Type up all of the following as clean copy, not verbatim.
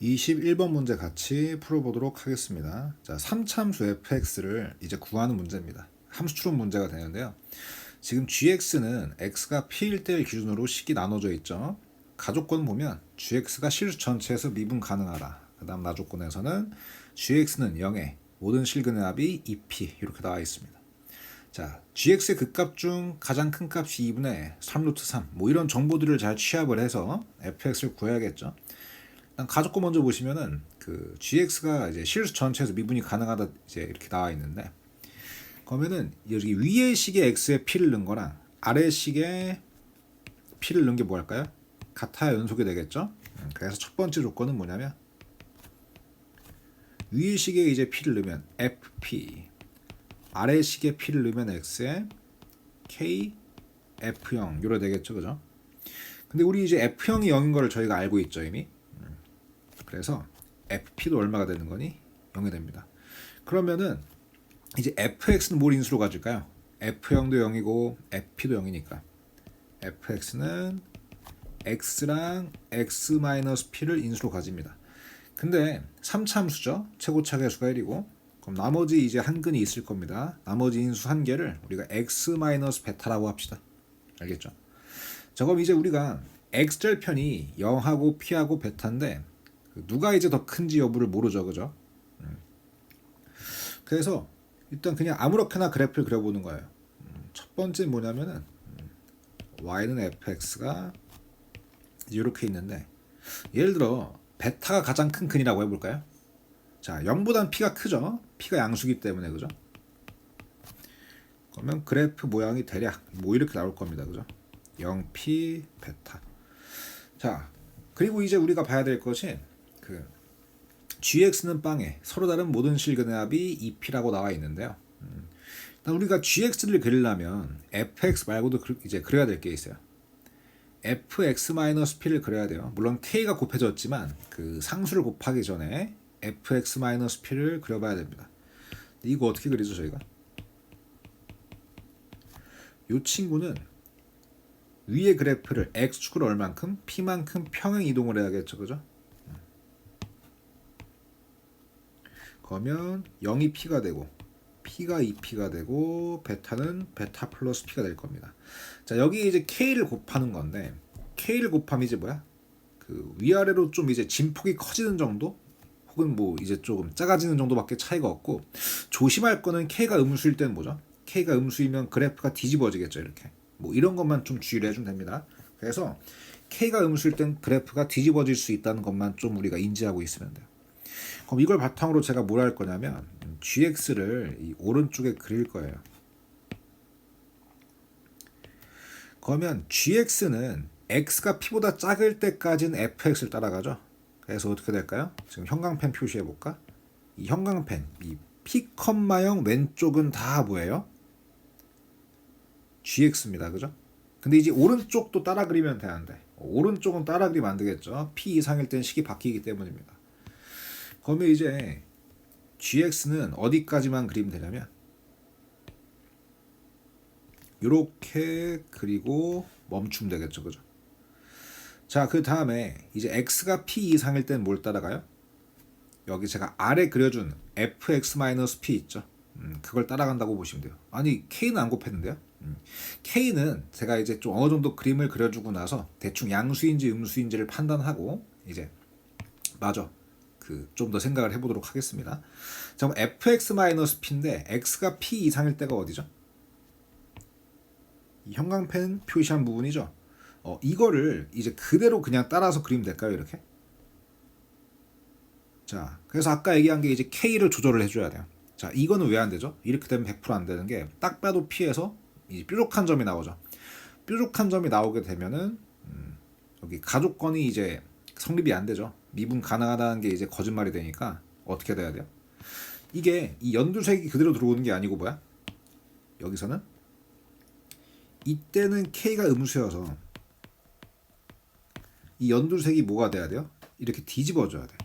21번 문제 같이 풀어보도록 하겠습니다. 자, 3참수 fx를 이제 구하는 문제입니다. 함수 추론 문제가 되는데요. 지금 gx는 x가 p일 때를 기준으로 식이 나눠져 있죠. 가조건 보면 gx가 실수 전체에서 미분 가능하다. 그 다음 나조건에서는 gx는 0에 모든 실근의 합이 2p 이렇게 나와 있습니다. 자, gx의 극값 중 가장 큰 값이 2분의 3루트 3 뭐 이런 정보들을 잘 취합을 해서 fx를 구해야겠죠. 일단 가족거 먼저 보시면은 그 gx가 이제 실수 전체에서 미분이 가능하다 이제 이렇게 나와 있는데, 그러면은 여기 위의 식의 x에 p를 넣은 거랑 아래 식에 p를 넣은 게 뭐 할까요? 같아야 연속이 되겠죠. 그래서 첫 번째 조건은 뭐냐면 위의 식에 이제 p를 넣으면 fp, 아래 식에 p를 넣으면 x에 k f0 이래 되겠죠, 그죠? 근데 우리 이제 f0이 0인 거를 저희가 알고 있죠 이미. 그래서 fp도 얼마가 되는 거니? 0이 됩니다. 그러면은 이제 fx는 뭘 인수로 가질까요? f0도 0이고 fp도 0이니까 fx는 x랑 x-p를 인수로 가집니다. 근데 3참수죠. 최고차 계수가 1이고 그럼 나머지 이제 한 근이 있을 겁니다. 나머지 인수 한 개를 우리가 x-베타라고 합시다. 알겠죠? 자, 그럼 이제 우리가 x절편이 0하고 p하고 베타인데 누가 이제 더 큰지 여부를 모르죠, 그죠? 그래서 일단 그냥 아무렇게나 그래프를 그려보는 거예요. 첫 번째 뭐냐면은 y는 fx가 이렇게 있는데, 예를 들어 베타가 가장 큰 근이라고 해볼까요? 자, 0보단 p가 크죠? p가 양수기 때문에, 그죠? 그러면 그래프 모양이 대략 뭐 이렇게 나올 겁니다, 그죠? 0p 베타. 자, 그리고 이제 우리가 봐야 될 것이 그 gx는 빵에 서로 다른 모든 실근의 합이 2p라고 나와 있는데요. 일단 우리가 gx를 그리려면 fx 말고도 이제 그려야 될 게 있어요. fx-p를 그려야 돼요. 물론 k가 곱해졌지만 그 상수를 곱하기 전에 fx-p를 그려봐야 됩니다. 이거 어떻게 그리죠 저희가? 이 친구는 위의 그래프를 x축을 얼만큼? p만큼 평행 이동을 해야겠죠, 그죠? 그러면 0이 p가 되고 p가 2p가 되고 베타는 베타 플러스 p가 될 겁니다. 자, 여기 이제 k를 곱하는 건데 k를 곱하면 이제 뭐야? 그 위아래로 좀 이제 진폭이 커지는 정도? 혹은 뭐 이제 조금 작아지는 정도밖에 차이가 없고, 조심할 거는 k가 음수일 때는 뭐죠? k가 음수이면 그래프가 뒤집어지겠죠, 이렇게. 뭐 이런 것만 좀 주의를 해주면 됩니다. 그래서 k가 음수일 땐 그래프가 뒤집어질 수 있다는 것만 좀 우리가 인지하고 있으면 돼요. 그럼 이걸 바탕으로 제가 뭘 할 거냐면 gx를 이 오른쪽에 그릴 거예요. 그러면 gx는 x가 p보다 작을 때까지는 fx를 따라가죠. 그래서 어떻게 될까요? 지금 형광펜 표시해 볼까? 이 형광펜 이 p,형 왼쪽은 다 뭐예요? gx입니다, 그죠? 근데 이제 오른쪽도 따라 그리면 되는데 오른쪽은 따라 그리면 안 되겠죠. p 이상일 땐 식이 바뀌기 때문입니다. 그러면 이제 gx는 어디까지만 그리면 되냐면 이렇게 그리고 멈추면 되겠죠, 그죠? 자, 그 다음에 이제 x가 p 이상일 땐 뭘 따라가요? 여기 제가 아래 그려준 fx-p 있죠? 그걸 따라간다고 보시면 돼요. 아니, k는 안 곱했는데요? k는 제가 이제 좀 어느 정도 그림을 그려주고 나서 대충 양수인지 음수인지를 판단하고 이제 맞아, 그 좀 더 생각을 해보도록 하겠습니다. 자, 그럼 fx-p인데 x가 p 이상일 때가 어디죠? 이 형광펜 표시한 부분이죠. 이거를 이제 그대로 그냥 따라서 그리면 될까요, 이렇게? 자, 그래서 아까 얘기한 게 이제 k를 조절을 해줘야 돼요. 자, 이거는 왜 안 되죠? 이렇게 되면 100%안 되는 게 딱 봐도 p에서 이 뾰족한 점이 나오죠. 뾰족한 점이 나오게 되면은 여기 가족건이 이제 성립이 안 되죠. 미분 가능하다는 게 이제 거짓말이 되니까 어떻게 돼야 돼요? 이게 이 연두색이 그대로 들어오는 게 아니고 뭐야? 여기서는 이때는 k가 음수여서 이 연두색이 뭐가 돼야 돼요? 이렇게 뒤집어져야 돼.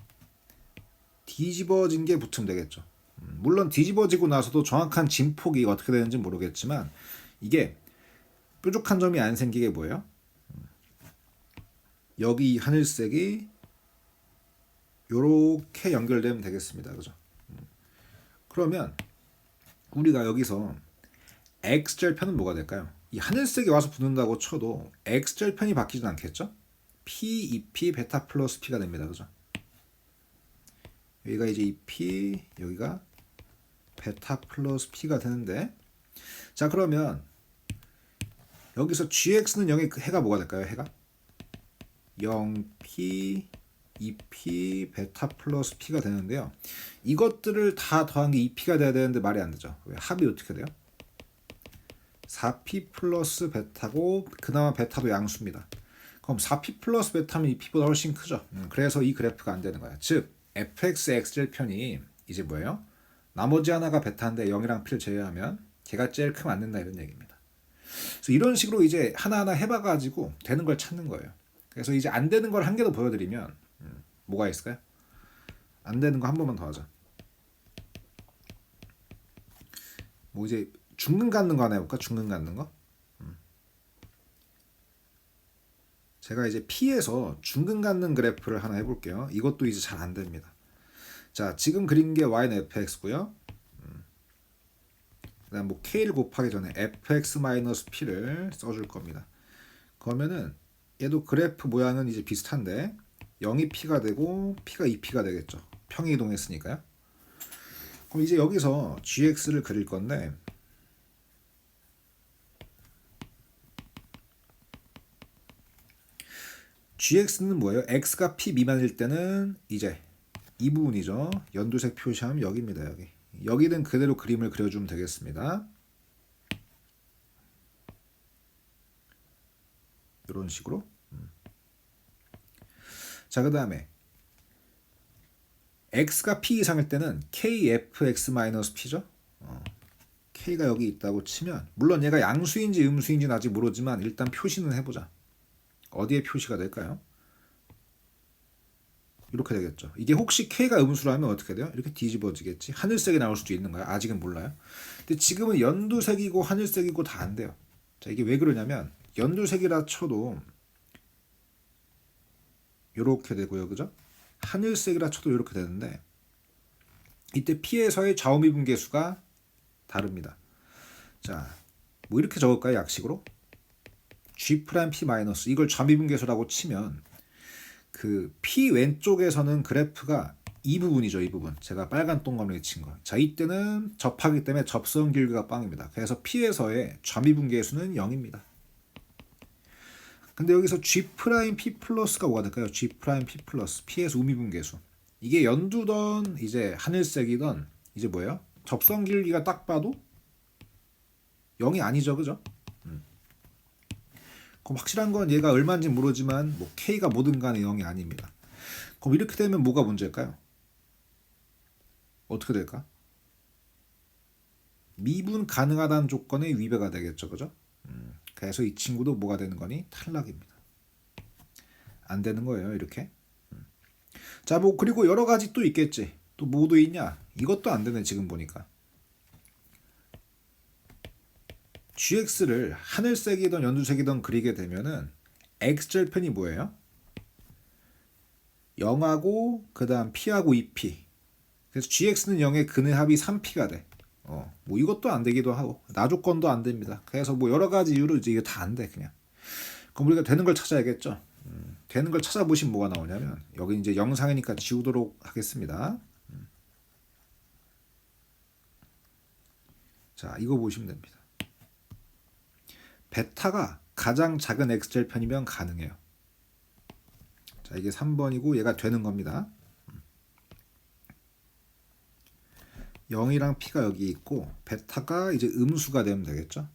뒤집어진 게 붙으면 되겠죠. 물론 뒤집어지고 나서도 정확한 진폭이 어떻게 되는지 모르겠지만 이게 뾰족한 점이 안 생기게 뭐예요? 여기 하늘색이 요렇게 연결되면 되겠습니다. 그죠? 그러면 우리가 여기서 x절편은 뭐가 될까요? 이 하늘색이 와서 붙는다고 쳐도 x절편이 바뀌진 않겠죠? p, 2p, 베타 플러스 p가 됩니다. 그죠? 여기가 이제 2p, 여기가 베타 플러스 p가 되는데, 자 그러면 여기서 gx는 0의 해가 뭐가 될까요? 해가 0p, 2p, 베타 플러스 p가 되는데요. 이것들을 다 더한 게 2p가 돼야 되는데 말이 안 되죠. 합이 어떻게 돼요? 4p 플러스 베타고 그나마 베타도 양수입니다. 그럼 4p 플러스 베타면 2p보다 훨씬 크죠. 그래서 이 그래프가 안 되는 거야. 즉 fx x절편이 이제 뭐예요? 나머지 하나가 베타인데 0이랑 p를 제외하면 걔가 제일 크면 안 된다 이런 얘기입니다. 그래서 이런 식으로 이제 하나하나 해봐가지고 되는 걸 찾는 거예요. 그래서 이제 안 되는 걸 한 개 더 보여드리면 뭐가 있을까요? 안 되는 거 한 번만 더 하자. 뭐 이제 중근 갖는 거 하나 해볼까? 중근 갖는 거? 제가 이제 P에서 중근 갖는 그래프를 하나 해볼게요. 이것도 이제 잘 안 됩니다. 자, 지금 그린 게 y는 fx고요. 그다음 뭐 k를 곱하기 전에 fx-p를 써줄 겁니다. 그러면은 얘도 그래프 모양은 이제 비슷한데 0이 p가 되고 p가 2p가 되겠죠. 평이 이동했으니까요. 그럼 이제 여기서 gx를 그릴 건데 gx는 뭐예요? x가 p 미만일 때는 이제 이 부분이죠. 연두색 표시하면 여기입니다. 여기. 여기는 그대로 그림을 그려주면 되겠습니다. 이런 식으로. 자, 그 다음에 x가 p 이상일 때는 kfx-p죠. k가 여기 있다고 치면 물론 얘가 양수인지 음수인지는 아직 모르지만 일단 표시는 해보자. 어디에 표시가 될까요? 이렇게 되겠죠. 이게 혹시 k가 음수라면 어떻게 돼요? 이렇게 뒤집어지겠지. 하늘색이 나올 수도 있는 거야. 아직은 몰라요. 근데 지금은 연두색이고 하늘색이고 다 안 돼요. 자, 이게 왜 그러냐면 연두색이라 쳐도 이렇게 되고요. 그죠? 하늘색이라 쳐도 이렇게 되는데 이때 P에서의 좌우미분계수가 다릅니다. 자, 뭐 이렇게 적을까요? 약식으로? G'P 마이너스 이걸 좌미분계수라고 치면 그 P 왼쪽에서는 그래프가 이 부분이죠. 이 부분. 제가 빨간 동그라미 친 거. 자, 이때는 접하기 때문에 접선 길이가 빵입니다. 그래서 P에서의 좌미분계수는 0입니다. 근데 여기서 G'P 플러스가 뭐가 될까요? G''P 플러스 P에서 우미분계수. 이게 연두던 이제 하늘색이던 이제 뭐예요? 접선 길이가 딱 봐도 0이 아니죠. 그죠? 그럼 확실한 건 얘가 얼마인지 모르지만 뭐 K가 뭐든 간에 0이 아닙니다. 그럼 이렇게 되면 뭐가 문제일까요? 어떻게 될까? 미분 가능하다는 조건에 위배가 되겠죠. 그죠? 그래서 이 친구도 뭐가 되는 거니? 탈락입니다. 안 되는 거예요. 이렇게. 자, 뭐 그리고 여러 가지 또 있겠지. 또 뭐도 있냐? 이것도 안 되네. 지금 보니까. gx를 하늘색이든 연두색이든 그리게 되면은 x절편이 뭐예요? 0하고 그 다음 p하고 2p. 그래서 gx는 0의 근의 합이 3p가 돼. 뭐 이것도 안 되기도 하고 나조건도 안 됩니다. 그래서 뭐 여러 가지 이유로 이제 이게 다 안 돼 그냥. 그럼 우리가 되는 걸 찾아야겠죠. 되는 걸 찾아보시면 뭐가 나오냐면 여기 이제 영상이니까 지우도록 하겠습니다. 자, 이거 보시면 됩니다. 베타가 가장 작은 x절편이면 가능해요. 자, 이게 3번이고 얘가 되는 겁니다. 0이랑 p가 여기 있고 베타가 이제 음수가 되면 되겠죠.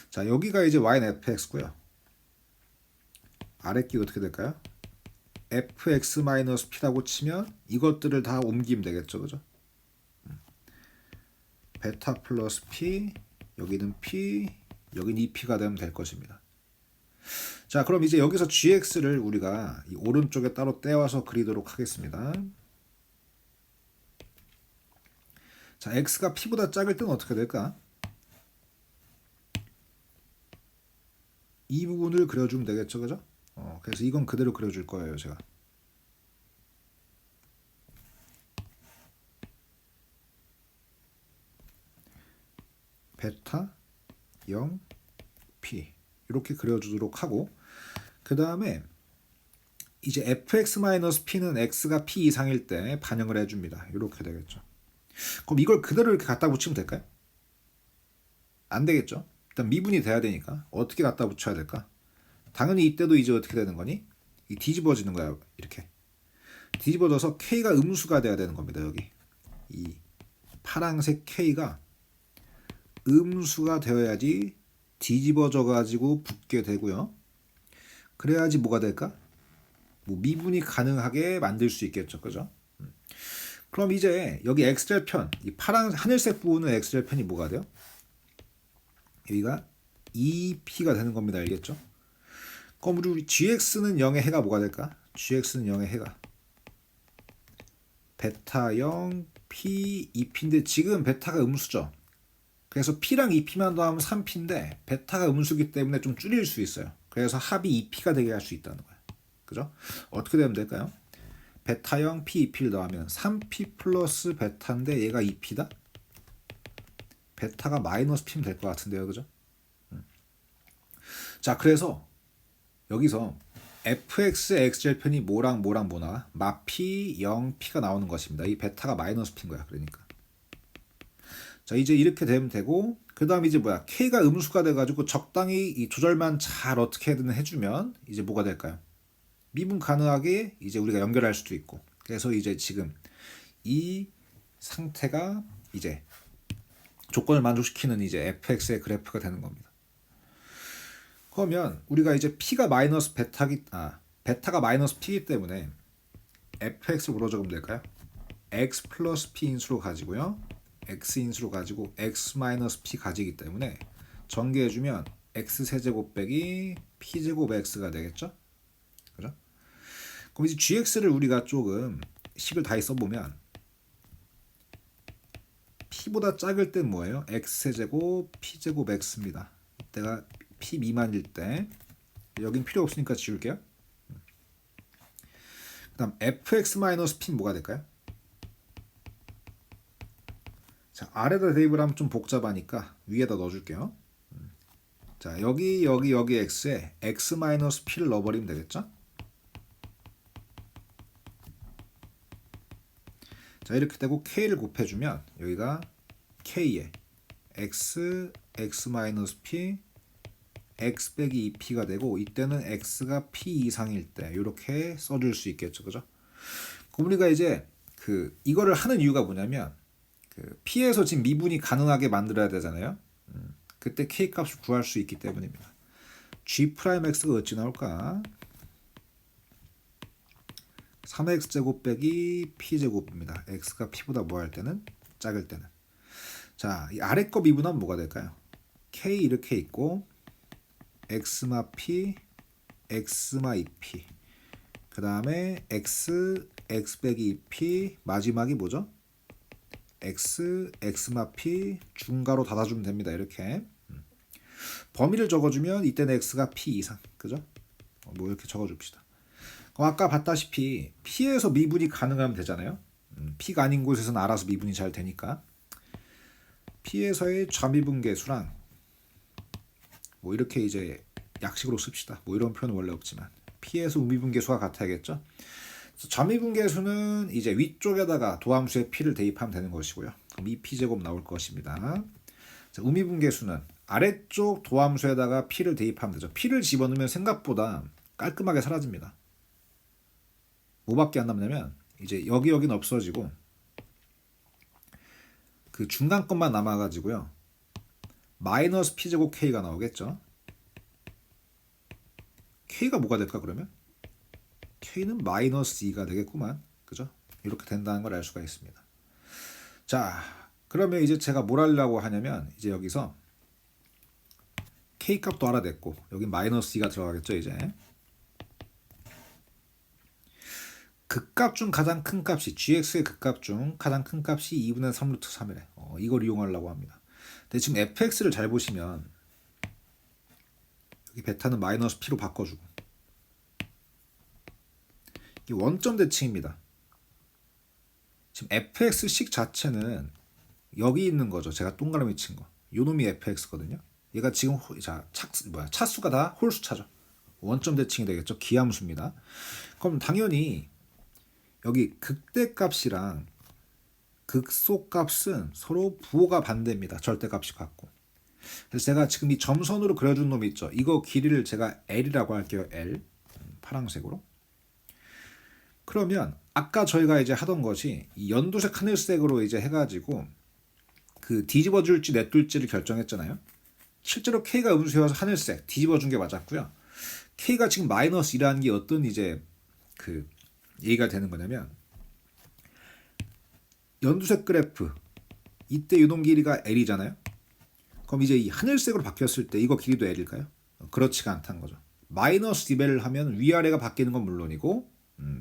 자, 여기가 이제 y는 fx고요. 아랫끼 어떻게 될까요? fx-p라고 치면 이것들을 다 옮기면 되겠죠. 그죠? 베타 플러스 p, 여기는 p, 여기는 2p가 되면 될 것입니다. 자, 그럼 이제 여기서 gx를 우리가 이 오른쪽에 따로 떼와서 그리도록 하겠습니다. 자, x가 p보다 작을 때는 어떻게 될까? 이 부분을 그려주면 되겠죠. 그죠? 그래서 이건 그대로 그려줄 거예요. 제가. 베타 0 P 이렇게 그려주도록 하고, 그 다음에 이제 fx-p는 x가 p 이상일 때 반영을 해줍니다. 이렇게 되겠죠. 그럼 이걸 그대로 이렇게 갖다 붙이면 될까요? 안 되겠죠. 일단 미분이 돼야 되니까 어떻게 갖다 붙여야 될까? 당연히 이때도 이제 어떻게 되는 거니? 이 뒤집어지는 거야. 이렇게 뒤집어져서 k가 음수가 돼야 되는 겁니다. 여기 이 파란색 k가 음수가 되어야지 뒤집어져 가지고 붙게 되고요. 그래야지 뭐가 될까? 뭐 미분이 가능하게 만들 수 있겠죠. 그죠? 그럼 이제 여기 x절편, 이 파란 하늘색 부분은 x절편이 뭐가 돼요? 여기가 2p가 되는 겁니다. 알겠죠? 그럼 우리 gx는 0의 해가 뭐가 될까? gx는 0의 해가 베타 0 p 2p인데 지금 베타가 음수죠. 그래서 p랑 2p만 더하면 3p인데 베타가 음수기 때문에 좀 줄일 수 있어요. 그래서 합이 2p가 되게 할 수 있다는 거예요. 그죠? 어떻게 되면 될까요? 베타 0 p 2p를 더하면 3p 플러스 베타인데 얘가 2p다? 베타가 마이너스 p면 될 것 같은데요. 그죠? 자, 그래서 여기서 fx의 x절편이 뭐랑 뭐랑 뭐나 마p 0p가 나오는 것입니다. 이 베타가 마이너스 p인 거야. 그러니까. 자, 이제 이렇게 되면 되고, 그 다음 이제 뭐야? k가 음수가 돼가지고 적당히 이 조절만 잘 어떻게든 해주면 이제 뭐가 될까요? 미분 가능하게 이제 우리가 연결할 수도 있고. 그래서 이제 지금 이 상태가 이제 조건을 만족시키는 이제 fx의 그래프가 되는 겁니다. 그러면 우리가 이제 p가 마이너스 베타가 마이너스 p이기 때문에 fx를 뭐로 적으면 될까요? x 플러스 p 인수로 가지고요. x 인수로 가지고 x 마이너스 p 가지기 때문에 전개해주면 x 세제곱 빼기 p 제곱 x가 되겠죠? 그죠? 그럼 이제 gx를 우리가 조금 식을 다시 써보면 p보다 작을 땐 뭐예요? x 세제곱 p 제곱 x입니다. 이때가 p 미만일 때, 여긴 필요 없으니까 지울게요. 그 다음 fx-p는 뭐가 될까요? 자, 아래다 대입을 하면 좀 복잡하니까 위에다 넣어줄게요. 자, 여기 x에 x-p를 넣어버리면 되겠죠? 자, 이렇게 되고 k를 곱해주면 여기가 k에 x, x-p, x 빼기 2p가 되고, 이때는 x가 p 이상일 때 이렇게 써줄 수 있겠죠. 그죠? 그럼 우리가 이제 이거를 하는 이유가 뭐냐면 p에서 지금 미분이 가능하게 만들어야 되잖아요. 그때 k 값을 구할 수 있기 때문입니다. g'x가 어찌 나올까? 3x제곱 빼기 p제곱입니다. x가 p보다 뭐 할 때는? 작을 때는. 자, 이 아래 거 미분하면 뭐가 될까요? k 이렇게 있고 x마 p, x마 2p, 그 다음에 x, x 빼기 2p, 마지막이 뭐죠? x, x마 p, 중괄호 닫아주면 됩니다. 이렇게 범위를 적어주면 이때는 x가 p 이상, 그죠? 뭐 이렇게 적어줍시다. 그럼 아까 봤다시피 p에서 미분이 가능하면 되잖아요. p가 아닌 곳에서는 알아서 미분이 잘 되니까 p에서의 좌미분계수랑 뭐 이렇게 이제 약식으로 씁시다. 뭐 이런 표현은 원래 없지만 p에서 우미분계수가 같아야겠죠. 좌미분계수는 이제 위쪽에다가 도함수의 p를 대입하면 되는 것이고요. 그럼 2p제곱 나올 것입니다. 자, 우미분계수는 아래쪽 도함수에다가 p를 대입하면 되죠. p를 집어넣으면 생각보다 깔끔하게 사라집니다. 뭐밖에 안 남냐면 이제 여기는 없어지고 그 중간 것만 남아가지고요. 마이너스 p제곱 k가 나오겠죠. k가 뭐가 될까 그러면? k는 마이너스 2가 되겠구만. 그죠? 이렇게 된다는 걸 알 수가 있습니다. 자, 그러면 이제 제가 뭘 하려고 하냐면 이제 여기서 k 값도 알아냈고 여기 마이너스 2가 들어가겠죠. 이제 극값 중 가장 큰 값이 gx의 극값 중 가장 큰 값이 2분의 3 루트 3이래. 이걸 이용하려고 합니다. 근데 지금 fx를 잘 보시면 여기 베타는 마이너스 p로 바꿔주고 이게 원점 대칭입니다. 지금 fx식 자체는 여기 있는 거죠. 제가 동그라미 친 거. 요 놈이 fx거든요. 얘가 지금 차수가 다 홀수차죠. 원점 대칭이 되겠죠. 기함수입니다. 그럼 당연히 여기 극대값이랑 극소값은 서로 부호가 반대입니다. 절대값이 같고. 그래서 제가 지금 이 점선으로 그려준 놈이 있죠. 이거 길이를 제가 L이라고 할게요. L. 파란색으로. 그러면 아까 저희가 이제 하던 것이 이 연두색 하늘색으로 이제 해가지고 그 뒤집어 줄지 냅둘지를 결정했잖아요. 실제로 K가 음수여서 하늘색 뒤집어 준 게 맞았고요. K가 지금 마이너스 1이라는 게 어떤 이제 그 얘기가 되는 거냐면 연두색 그래프 이때 요동 길이가 L이잖아요. 그럼 이제 이 하늘색으로 바뀌었을 때 이거 길이도 L일까요? 그렇지가 않다는 거죠. 마이너스 D배를 하면 위아래가 바뀌는 건 물론이고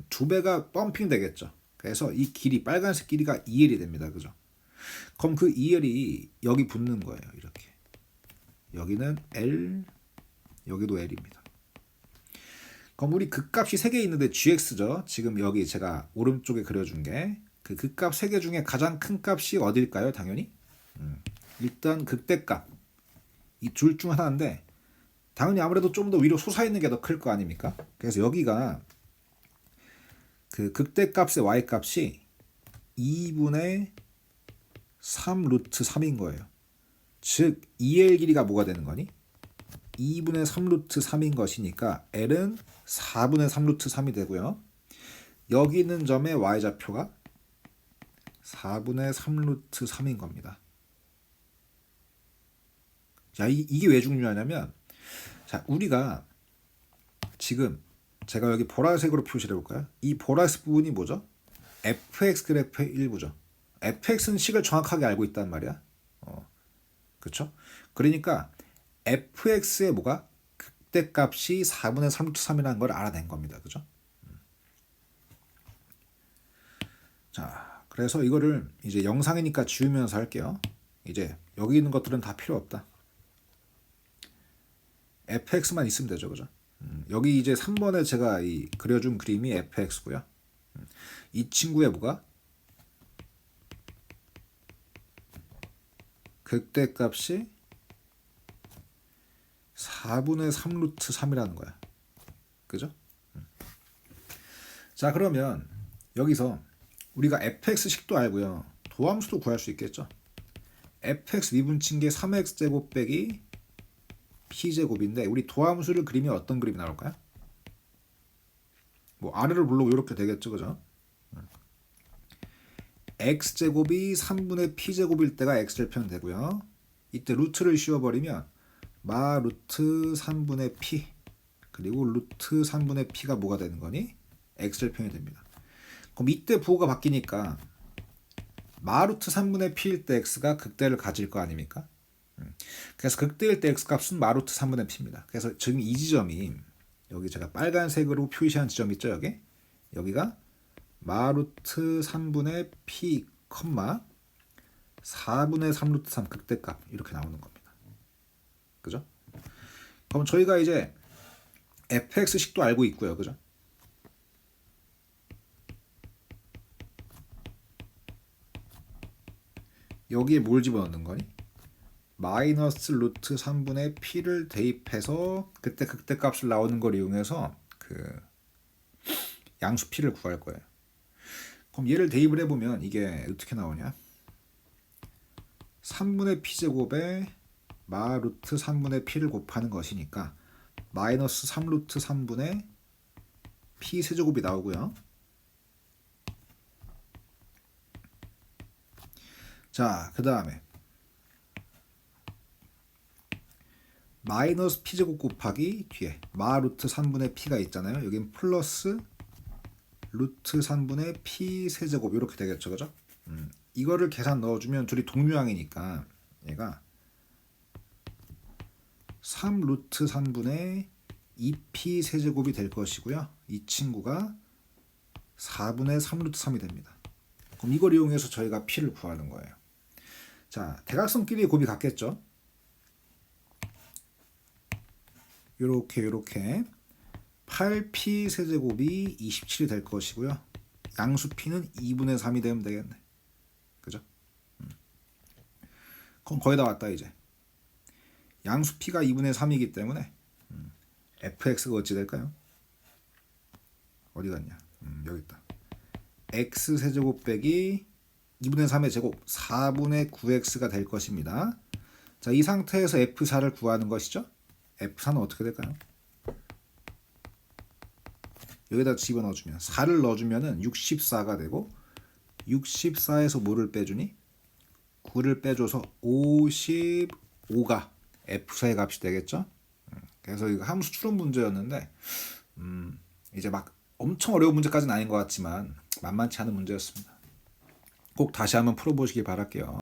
2배가 펌핑 되겠죠. 그래서 이 길이 빨간색 길이가 2L이 됩니다. 그죠? 그럼 그 2L이 여기 붙는 거예요. 이렇게. 여기는 L, 여기도 L입니다. 그럼 우리 극값이 3개 있는데 GX죠. 지금 여기 제가 오른쪽에 그려준 게 그 극값 3개 중에 가장 큰 값이 어딜까요? 당연히 일단 극대값 이 둘 중 하나인데 당연히 아무래도 좀 더 위로 솟아있는 게 더 클 거 아닙니까? 그래서 여기가 그 극대값의 y값이 2분의 3 루트 3인 거예요. 즉 2L 길이가 뭐가 되는 거니? 2분의 3 루트 3인 것이니까 L은 4분의 3 루트 3이 되고요. 여기 있는 점의 y좌표가 4분의 3 루트 3인 겁니다. 자, 이게 왜 중요하냐면 자, 우리가 지금 제가 여기 보라색으로 표시를 해볼까요? 이 보라색 부분이 뭐죠? fx 그래프의 일부죠. fx는 식을 정확하게 알고 있단 말이야. 그렇죠? 그러니까 fx의 뭐가? 극대값이 4분의 3 루트 3이라는 걸 알아낸 겁니다. 그죠? 자, 그래서 이거를 이제 영상이니까 지우면서 할게요. 이제 여기 있는 것들은 다 필요 없다. fx만 있으면 되죠. 그죠? 여기 이제 3번에 제가 이 그려준 그림이 fx고요. 이 친구의 뭐가? 극대값이 4분의 3 루트 3이라는 거야. 그죠? 자, 그러면 여기서 우리가 fx식도 알고요. 도함수도 구할 수 있겠죠. fx 미분친 게 3x제곱 빼기 p제곱인데 우리 도함수를 그리면 어떤 그림이 나올까요? 뭐 아래를 보려고 이렇게 되겠죠. 그죠? x제곱이 3분의 p제곱일 때가 x절편 되고요. 이때 루트를 씌워버리면 마 루트 3분의 p 그리고 루트 3분의 p가 뭐가 되는 거니? x절편이 됩니다. 그럼 이때 부호가 바뀌니까 마 루트 3분의 p일 때 x가 극대를 가질 거 아닙니까? 그래서 극대일 때 x값은 마 루트 3분의 p입니다. 그래서 지금 이 지점이 여기 제가 빨간색으로 표시한 지점 있죠. 여기가 마 루트 3분의 p, 4분의 3 루트 3 극대값 이렇게 나오는 겁니다. 그죠? 그럼 저희가 이제 fx식도 알고 있고요. 그죠? 여기에 뭘 집어넣는 거니? 마이너스 루트 3분의 p를 대입해서 그때 극대값을 나오는 걸 이용해서 그 양수 p를 구할 거예요. 그럼 얘를 대입을 해보면 이게 어떻게 나오냐? 3분의 p제곱에 마 루트 3분의 p를 곱하는 것이니까 마이너스 3 루트 3분의 p 세제곱이 나오고요. 자, 그 다음에 마이너스 p제곱 곱하기 뒤에 마 루트 3분의 p가 있잖아요. 여긴 플러스 루트 3분의 p 세제곱 이렇게 되겠죠. 그죠? 이거를 계산 넣어주면 둘이 동류항이니까 얘가 3 루트 3분의 2p 세제곱이 될 것이고요. 이 친구가 4분의 3 루트 3이 됩니다. 그럼 이걸 이용해서 저희가 p를 구하는 거예요. 자, 대각선끼리의 곱이 같겠죠? 요렇게 8p 세제곱이 27이 될 것이고요. 양수 p는 2분의 3이 되면 되겠네. 그죠? 그럼 거의 다 왔다 이제. 양수 p가 2분의 3이기 때문에 fx가 어찌 될까요? 어디 갔냐? 여기 있다. x 세제곱 빼기 2분의 3의 제곱 4분의 9x가 될 것입니다. 자, 이 상태에서 f4를 구하는 것이죠. f4는 어떻게 될까요? 여기다 집어넣어주면 4를 넣어주면 64가 되고 64에서 뭐를 빼주니? 9를 빼줘서 55가 f4의 값이 되겠죠. 그래서 이거 함수 추론 문제였는데 이제 막 엄청 어려운 문제까지는 아닌 것 같지만 만만치 않은 문제였습니다. 꼭 다시 한번 풀어보시길 바랄게요.